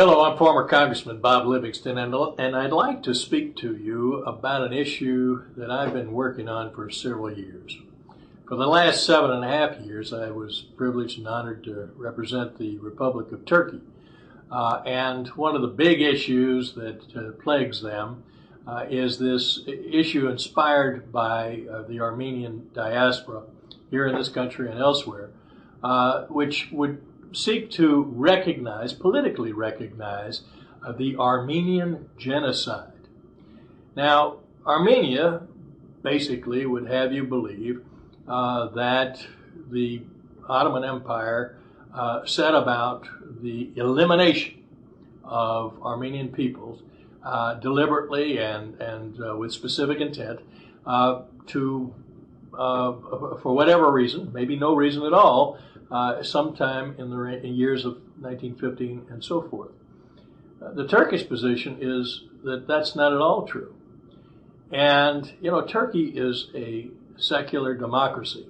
Hello, I'm former Congressman Bob Livingston, and I'd like to speak to you about an issue that I've been working on for several years. For the last 7.5 years, I was privileged and honored to represent the Republic of Turkey. And one of the big issues that plagues them is this issue inspired by the Armenian diaspora here in this country and elsewhere, which would seek to recognize, politically recognize, the Armenian genocide. Now, Armenia basically would have you believe that the Ottoman Empire set about the elimination of Armenian peoples deliberately and with specific intent to, for whatever reason, maybe no reason at all, sometime in the years of 1915 and so forth. The Turkish position is that that's not at all true. And, you know, Turkey is a secular democracy.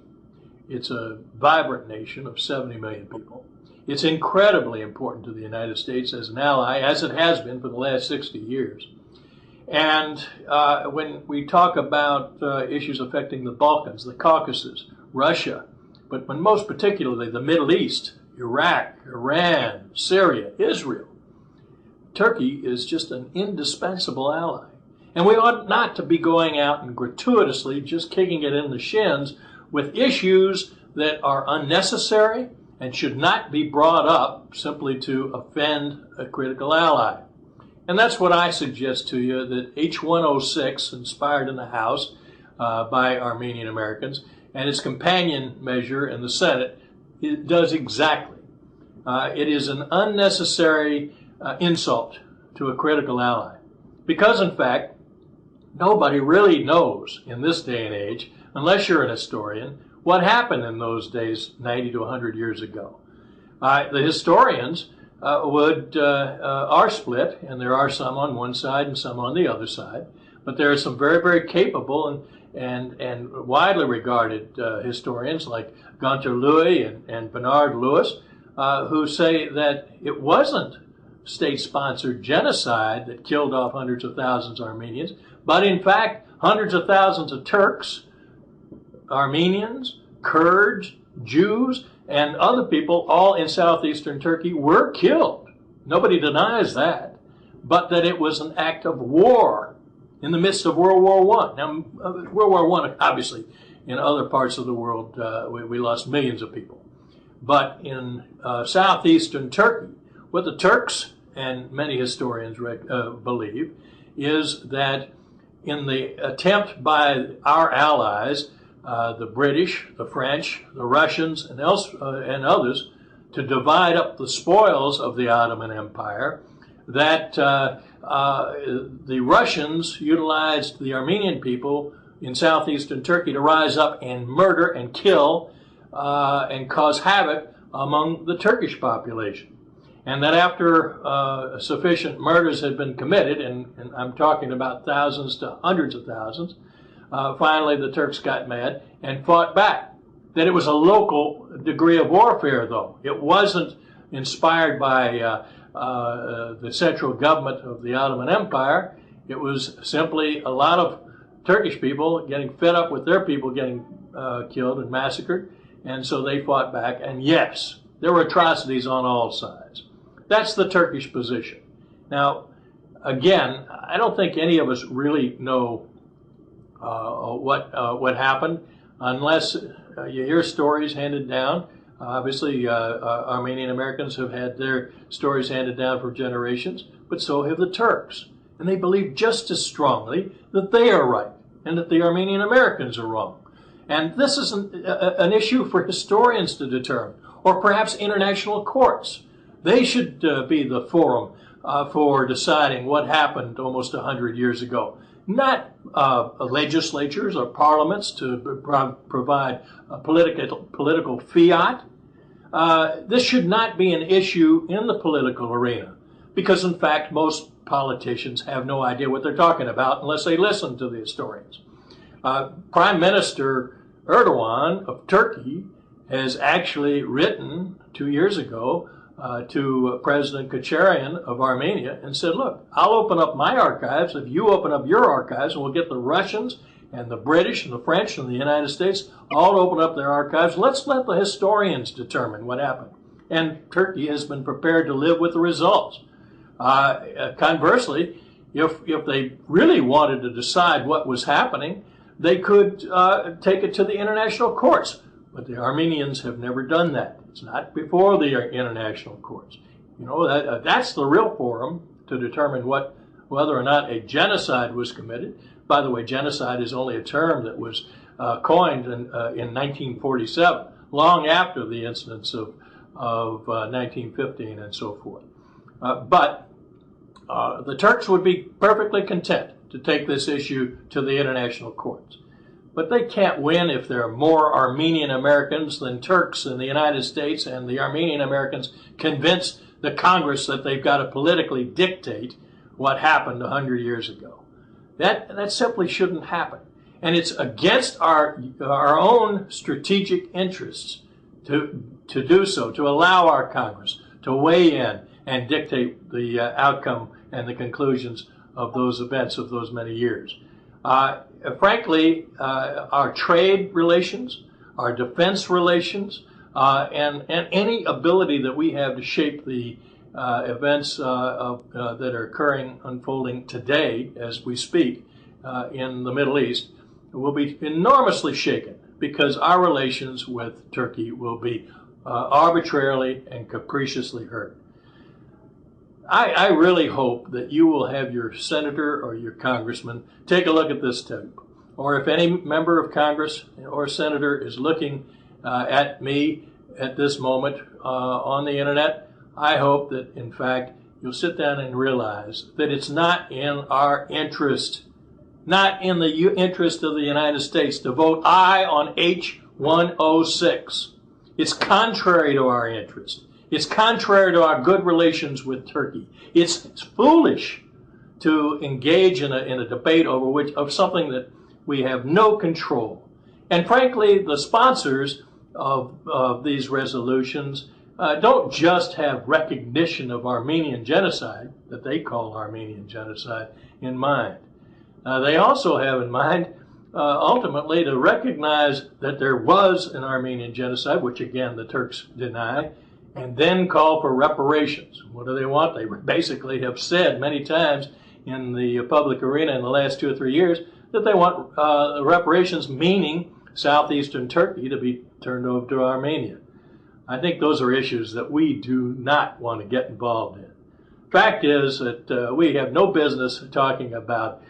It's a vibrant nation of 70 million people. It's incredibly important to the United States as an ally, as it has been for the last 60 years. And when we talk about issues affecting the Balkans, the Caucasus, Russia, but most particularly the Middle East, Iraq, Iran, Syria, Israel, Turkey is just an indispensable ally. And we ought not to be going out and gratuitously just kicking it in the shins with issues that are unnecessary and should not be brought up simply to offend a critical ally. And that's what I suggest to you, that H106, inspired in the House by Armenian Americans, and its companion measure in the Senate, it does exactly. It is an unnecessary insult to a critical ally. Because, in fact, nobody really knows in this day and age, unless you're an historian, what happened in those days 90 to 100 years ago. The historians are split, and there are some on one side and some on the other side, but there are some very, very capable and widely regarded historians like Gunter Louis and Bernard Lewis, who say that it wasn't state-sponsored genocide that killed off hundreds of thousands of Armenians, but in fact hundreds of thousands of Turks, Armenians, Kurds, Jews, and other people all in southeastern Turkey were killed. Nobody denies that, but that it was an act of war in the midst of World War I. Now, World War I, obviously, in other parts of the world, we lost millions of people. But in southeastern Turkey, what the Turks and many historians believe is that in the attempt by our allies, the British, the French, the Russians, and others, to divide up the spoils of the Ottoman Empire, that the Russians utilized the Armenian people in southeastern Turkey to rise up and murder and kill and cause havoc among the Turkish population. And that after sufficient murders had been committed, and I'm talking about thousands to hundreds of thousands, finally the Turks got mad and fought back. That it was a local degree of warfare, though. It wasn't inspired by the central government of the Ottoman Empire. It was simply a lot of Turkish people getting fed up with their people getting killed and massacred, and so they fought back. And yes, there were atrocities on all sides. That's the Turkish position. Now, again, I don't think any of us really know what happened unless you hear stories handed down. Obviously, Armenian Americans have had their stories handed down for generations, but so have the Turks. And they believe just as strongly that they are right and that the Armenian Americans are wrong. And this is an issue for historians to determine, or perhaps international courts. They should be the forum for deciding what happened almost 100 years ago. Not legislatures or parliaments to provide a political fiat. This should not be an issue in the political arena, because in fact most politicians have no idea what they're talking about unless they listen to the historians. Prime Minister Erdogan of Turkey has actually written 2 years ago to President Kacharian of Armenia and said, look, I'll open up my archives if you open up your archives, and we'll get the Russians and the British and the French and the United States all open up their archives. Let's let the historians determine what happened. And Turkey has been prepared to live with the results. Conversely, if they really wanted to decide what was happening, they could take it to the international courts. But the Armenians have never done that. It's not before the international courts. You know, that's the real forum to determine whether or not a genocide was committed. By the way, genocide is only a term that was coined in 1947, long after the incidents of 1915 and so forth. But the Turks would be perfectly content to take this issue to the international courts. But they can't win if there are more Armenian Americans than Turks in the United States, and the Armenian Americans convince the Congress that they've got to politically dictate what happened 100 years ago. That simply shouldn't happen. And it's against our own strategic interests to do so, to allow our Congress to weigh in and dictate the outcome and the conclusions of those events of those many years. Frankly, our trade relations, our defense relations, and any ability that we have to shape the events that are occurring, unfolding today as we speak in the Middle East will be enormously shaken, because our relations with Turkey will be arbitrarily and capriciously hurt. I really hope that you will have your senator or your congressman take a look at this tape. Or if any member of Congress or senator is looking at me at this moment on the internet, I hope that, in fact, you'll sit down and realize that it's not in our interest, not in the interest of the United States, to vote aye on H-106. It's contrary to our interest. It's contrary to our good relations with Turkey. It's foolish to engage in a debate of something that we have no control. And frankly, the sponsors of these resolutions don't just have recognition of Armenian genocide, that they call Armenian genocide, in mind. They also have in mind, ultimately, to recognize that there was an Armenian genocide, which again the Turks deny, and then call for reparations. What do they want? They basically have said many times in the public arena in the last 2 or 3 years that they want reparations, meaning southeastern Turkey, to be turned over to Armenia. I think those are issues that we do not want to get involved in. Fact is that we have no business talking about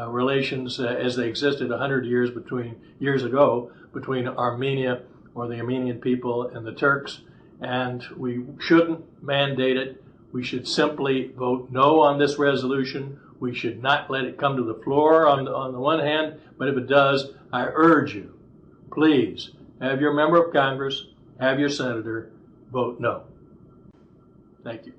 relations as they existed 100 years ago between Armenia, or the Armenian people, and the Turks. And we shouldn't mandate it. We should simply vote no on this resolution. We should not let it come to the floor on the one hand, but if it does, I urge you, please have your member of Congress, have your senator vote no. Thank you.